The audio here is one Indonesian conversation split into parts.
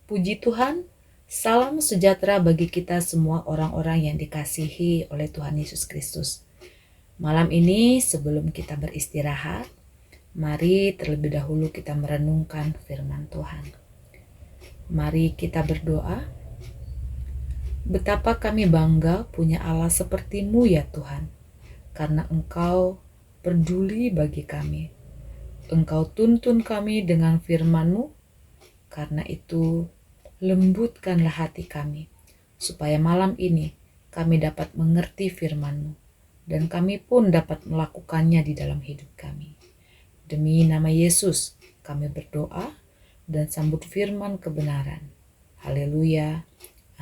Puji Tuhan, salam sejahtera bagi kita semua orang-orang yang dikasihi oleh Tuhan Yesus Kristus. Malam ini sebelum kita beristirahat, mari terlebih dahulu kita merenungkan firman Tuhan. Mari kita berdoa. Betapa kami bangga punya Allah seperti-Mu ya Tuhan, karena Engkau peduli bagi kami. Engkau tuntun kami dengan firman-Mu, karena itu lembutkanlah hati kami, supaya malam ini kami dapat mengerti firman-Mu, dan kami pun dapat melakukannya di dalam hidup kami. Demi nama Yesus, kami berdoa dan sambut firman kebenaran. Haleluya.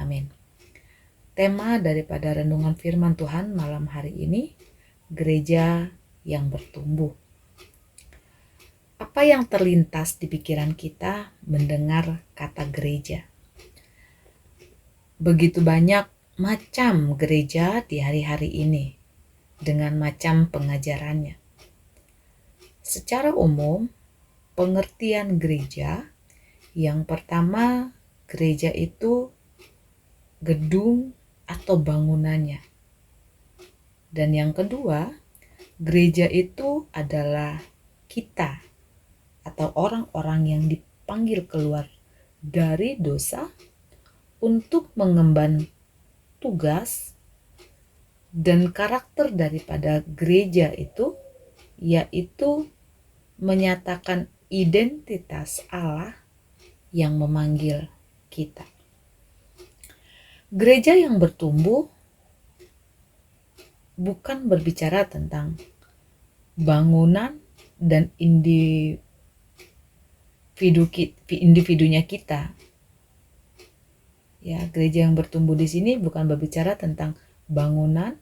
Amin. Tema daripada renungan firman Tuhan malam hari ini, gereja yang bertumbuh. Apa yang terlintas di pikiran kita mendengar kata gereja? Begitu banyak macam gereja di hari-hari ini dengan macam pengajarannya. Secara umum, pengertian gereja yang pertama, gereja itu gedung atau bangunannya. Dan yang kedua, gereja itu adalah kita atau orang-orang yang dipanggil keluar dari dosa untuk mengemban tugas, dan karakter daripada gereja itu yaitu menyatakan identitas Allah yang memanggil kita. Gereja yang bertumbuh bukan berbicara tentang bangunan dan individunya kita. Ya, gereja yang bertumbuh di sini bukan berbicara tentang bangunan,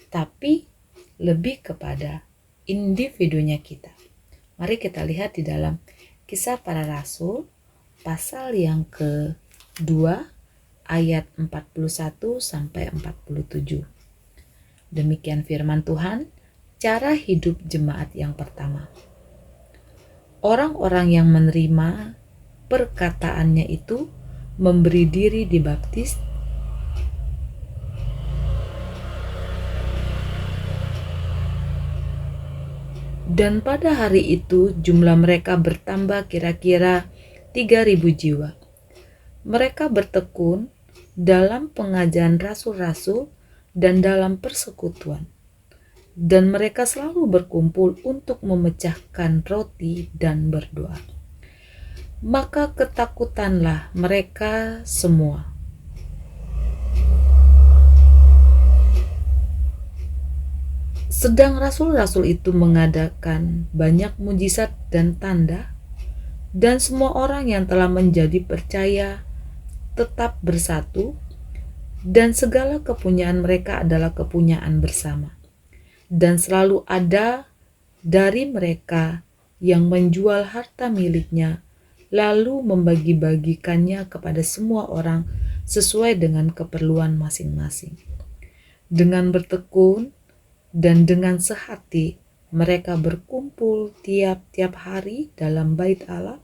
tapi lebih kepada individunya kita. Mari kita lihat di dalam Kisah Para Rasul pasal yang ke-2 ayat 41 sampai 47. Demikian firman Tuhan, cara hidup jemaat yang pertama. Orang-orang yang menerima perkataannya itu memberi diri dibaptis dan pada hari itu jumlah mereka bertambah kira-kira 3.000 jiwa. Mereka bertekun dalam pengajaran rasul-rasul dan dalam persekutuan. Dan mereka selalu berkumpul untuk memecahkan roti dan berdoa. Maka ketakutanlah mereka semua. Sedang rasul-rasul itu mengadakan banyak mujizat dan tanda, dan semua orang yang telah menjadi percaya tetap bersatu, dan segala kepunyaan mereka adalah kepunyaan bersama. Dan selalu ada dari mereka yang menjual harta miliknya, lalu membagi-bagikannya kepada semua orang sesuai dengan keperluan masing-masing. Dengan bertekun dan dengan sehati, mereka berkumpul tiap-tiap hari dalam bait Allah.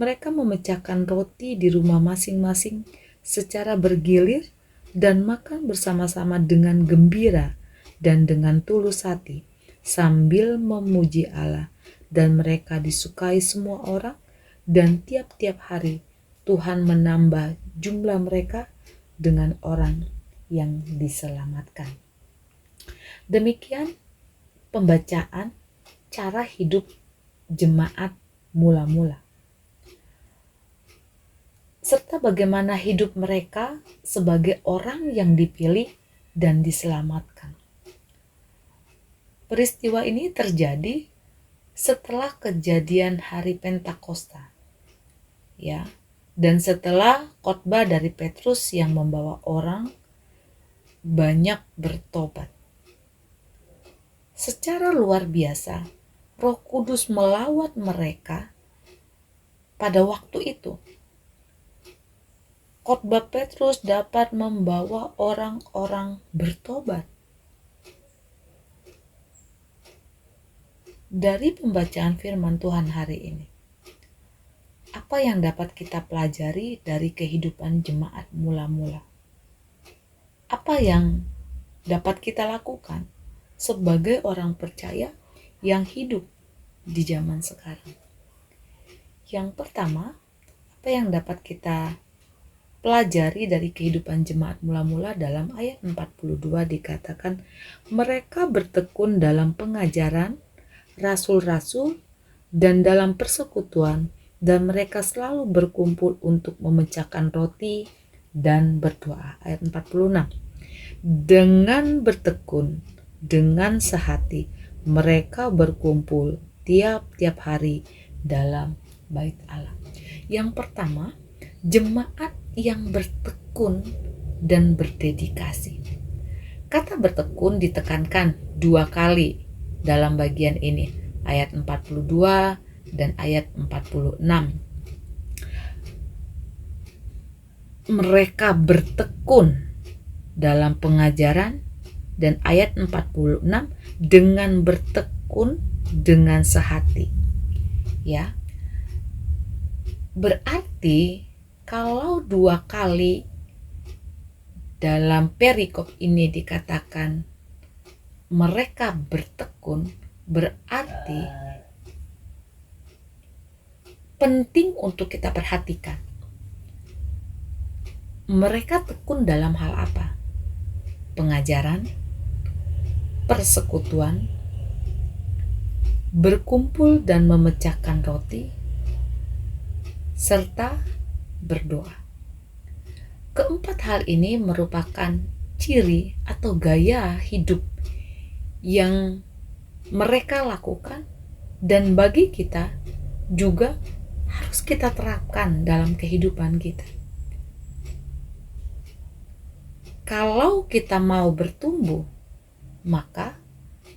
Mereka memecahkan roti di rumah masing-masing secara bergilir dan makan bersama-sama dengan gembira dan dengan tulus hati, sambil memuji Allah, dan mereka disukai semua orang, dan tiap-tiap hari Tuhan menambah jumlah mereka dengan orang yang diselamatkan. Demikian pembacaan cara hidup jemaat mula-mula, serta bagaimana hidup mereka sebagai orang yang dipilih dan diselamatkan. Peristiwa ini terjadi setelah kejadian hari Pentakosta, ya, dan setelah khotbah dari Petrus yang membawa orang banyak bertobat. Secara luar biasa, Roh Kudus melawat mereka pada waktu itu. Khotbah Petrus dapat membawa orang-orang bertobat. Dari pembacaan firman Tuhan hari ini, apa apa yang dapat kita pelajari dari kehidupan jemaat mula-mula? Apa yang dapat kita lakukan sebagai orang percaya yang hidup di zaman sekarang? Yang pertama, apa yang dapat kita pelajari dari kehidupan jemaat mula-mula? Dalam ayat 42 dikatakan, mereka bertekun dalam pengajaran rasul-rasul dan dalam persekutuan, dan mereka selalu berkumpul untuk memecahkan roti dan berdoa. Ayat 46. Dengan bertekun, dengan sehati, mereka berkumpul tiap-tiap hari dalam bait Allah. Yang pertama, jemaat yang bertekun dan berdedikasi. Kata bertekun ditekankan 2 kali dalam bagian ini, ayat 42 dan ayat 46. Mereka bertekun dalam pengajaran, dan ayat 46 dengan bertekun dengan sehati. Ya. Berarti kalau 2 kali dalam perikop ini dikatakan mereka bertekun, berarti penting untuk kita perhatikan. Mereka tekun dalam hal apa? Pengajaran, persekutuan, berkumpul dan memecahkan roti, serta berdoa. Keempat hal ini merupakan ciri atau gaya hidup yang mereka lakukan, dan bagi kita juga harus kita terapkan dalam kehidupan kita. Kalau kita mau bertumbuh, maka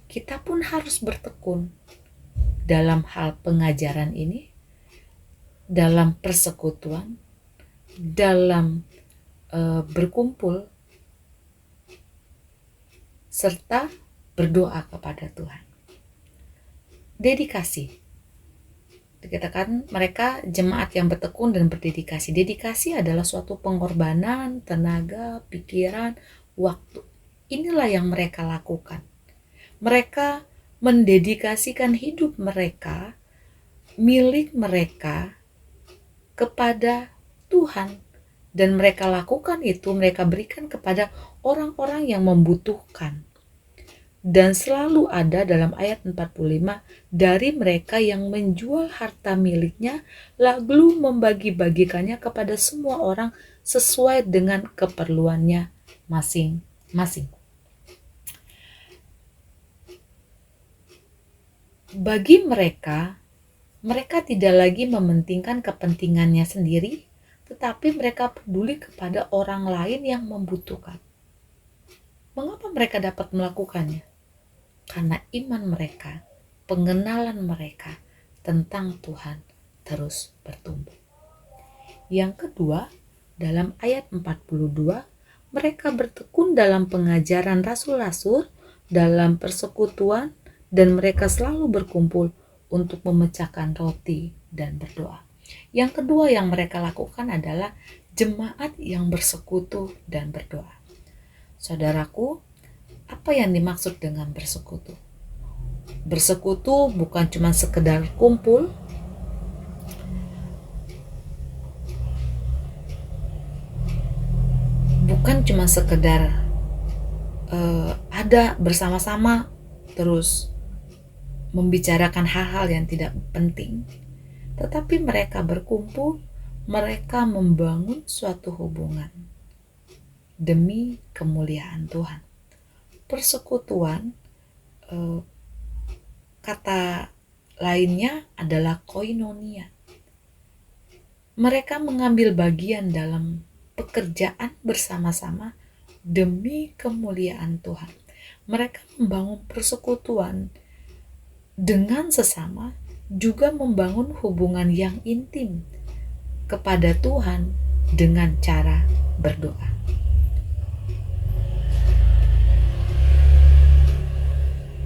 kita pun harus bertekun dalam hal pengajaran ini, dalam persekutuan, dalam berkumpul, serta berdoa kepada Tuhan. Dedikasi. Dikatakan mereka jemaat yang bertekun dan berdedikasi. Dedikasi adalah suatu pengorbanan, tenaga, pikiran, waktu. Inilah yang mereka lakukan. Mereka mendedikasikan hidup mereka, milik mereka, kepada Tuhan. Dan mereka lakukan itu, mereka berikan kepada orang-orang yang membutuhkan. Dan selalu ada dalam ayat 45, dari mereka yang menjual harta miliknya lalu membagi-bagikannya kepada semua orang sesuai dengan keperluannya masing-masing. Bagi mereka tidak lagi mementingkan kepentingannya sendiri, tetapi mereka peduli kepada orang lain yang membutuhkan. Mengapa mereka dapat melakukannya? Karena iman mereka, pengenalan mereka tentang Tuhan terus bertumbuh. Yang kedua, dalam ayat 42, mereka bertekun dalam pengajaran rasul-rasul, dalam persekutuan, dan mereka selalu berkumpul untuk memecahkan roti dan berdoa. Yang kedua yang mereka lakukan adalah jemaat yang bersekutu dan berdoa. Saudaraku, apa yang dimaksud dengan bersekutu? Bersekutu bukan cuma sekedar kumpul, bukan cuma sekedar ada bersama-sama terus membicarakan hal-hal yang tidak penting, tetapi mereka berkumpul, mereka membangun suatu hubungan demi kemuliaan Tuhan. Persekutuan, kata lainnya adalah koinonia. Mereka mengambil bagian dalam pekerjaan bersama-sama demi kemuliaan Tuhan. Mereka membangun persekutuan dengan sesama, juga membangun hubungan yang intim kepada Tuhan dengan cara berdoa.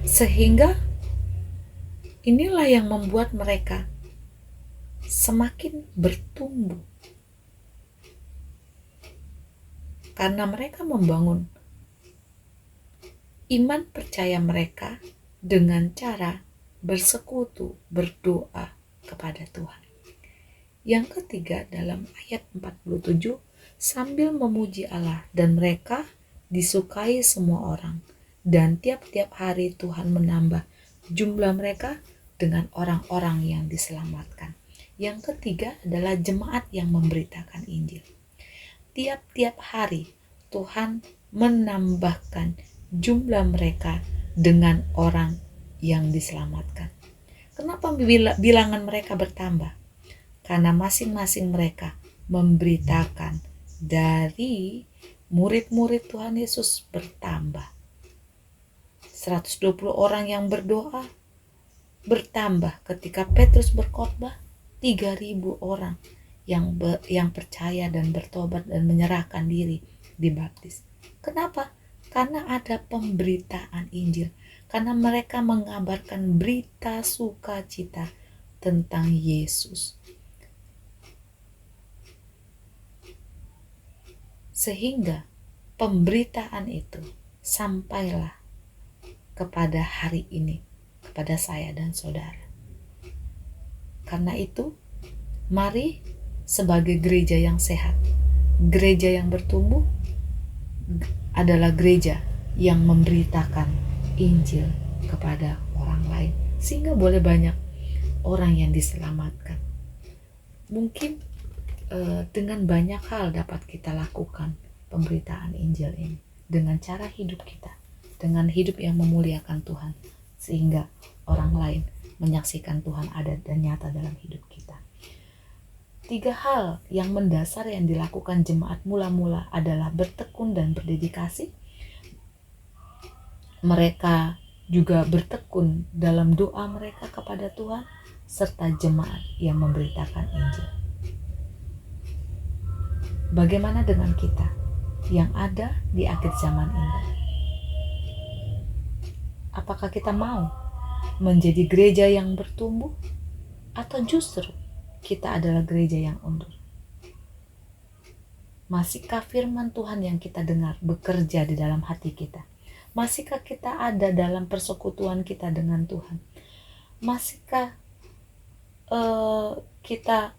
Sehingga inilah yang membuat mereka semakin bertumbuh. Karena mereka membangun iman percaya mereka dengan cara bersekutu, berdoa kepada Tuhan. Yang ketiga dalam ayat 47, sambil memuji Allah dan mereka disukai semua orang. Dan tiap-tiap hari Tuhan menambah jumlah mereka dengan orang-orang yang diselamatkan. Yang ketiga adalah jemaat yang memberitakan Injil. Tiap-tiap hari Tuhan menambahkan jumlah mereka dengan orang yang diselamatkan. Kenapa bilangan mereka bertambah? Karena masing-masing mereka memberitakan, dari murid-murid Tuhan Yesus bertambah. 120 orang yang berdoa bertambah ketika Petrus berkhotbah, 3.000 orang yang percaya dan bertobat dan menyerahkan diri dibaptis. Kenapa? Karena ada pemberitaan Injil. Karena mereka mengabarkan berita sukacita tentang Yesus. Sehingga pemberitaan itu sampailah kepada hari ini, kepada saya dan saudara. Karena itu, mari sebagai gereja yang sehat, gereja yang bertumbuh adalah gereja yang memberitakan Injil kepada orang lain, sehingga boleh banyak orang yang diselamatkan. Mungkin dengan banyak hal dapat kita lakukan pemberitaan Injil ini, dengan cara hidup kita, dengan hidup yang memuliakan Tuhan, sehingga orang lain menyaksikan Tuhan ada dan nyata dalam hidup kita. 3 hal yang mendasar yang dilakukan jemaat mula-mula adalah bertekun dan berdedikasi. Mereka juga bertekun dalam doa mereka kepada Tuhan, serta jemaat yang memberitakan Injil. Bagaimana dengan kita yang ada di akhir zaman ini? Apakah kita mau menjadi gereja yang bertumbuh, atau justru kita adalah gereja yang undur? Masihkah firman Tuhan yang kita dengar bekerja di dalam hati kita? Masihkah kita ada dalam persekutuan kita dengan Tuhan? Masihkah kita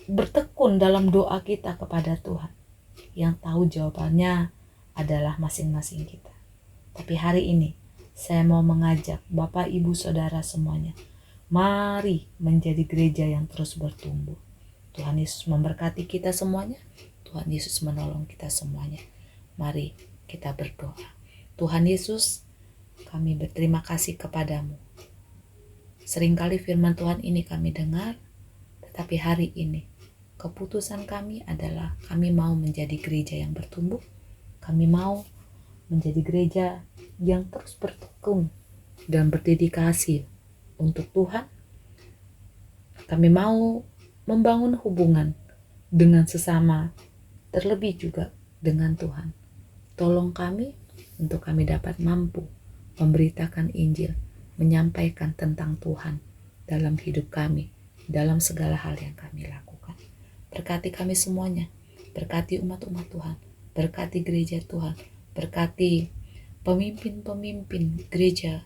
bertekun dalam doa kita kepada Tuhan? Yang tahu jawabannya adalah masing-masing kita. Tapi hari ini saya mau mengajak Bapak, Ibu, Saudara semuanya, mari menjadi gereja yang terus bertumbuh. Tuhan Yesus memberkati kita semuanya. Tuhan Yesus menolong kita semuanya. Mari kita berdoa. Tuhan Yesus, kami berterima kasih kepadamu. Seringkali firman Tuhan ini kami dengar, tetapi hari ini keputusan kami adalah kami mau menjadi gereja yang bertumbuh. Kami mau menjadi gereja yang terus bertekun dan berdedikasi untuk Tuhan. Kami mau membangun hubungan dengan sesama, terlebih juga dengan Tuhan. Tolong kami untuk kami dapat mampu memberitakan Injil, menyampaikan tentang Tuhan dalam hidup kami, dalam segala hal yang kami lakukan. Berkati kami semuanya, berkati umat-umat Tuhan, berkati gereja Tuhan, berkati pemimpin-pemimpin gereja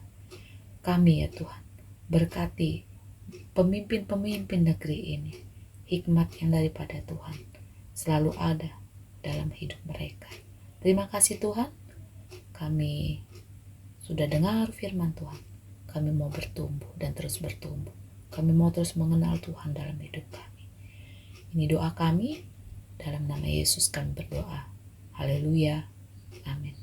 kami ya Tuhan. Berkati pemimpin-pemimpin negeri ini. Hikmat yang daripada Tuhan selalu ada dalam hidup mereka. Terima kasih Tuhan, kami sudah dengar firman Tuhan. Kami mau bertumbuh dan terus bertumbuh. Kami mau terus mengenal Tuhan dalam hidup kami. Ini doa kami, dalam nama Yesus kami berdoa. Haleluya. Amin.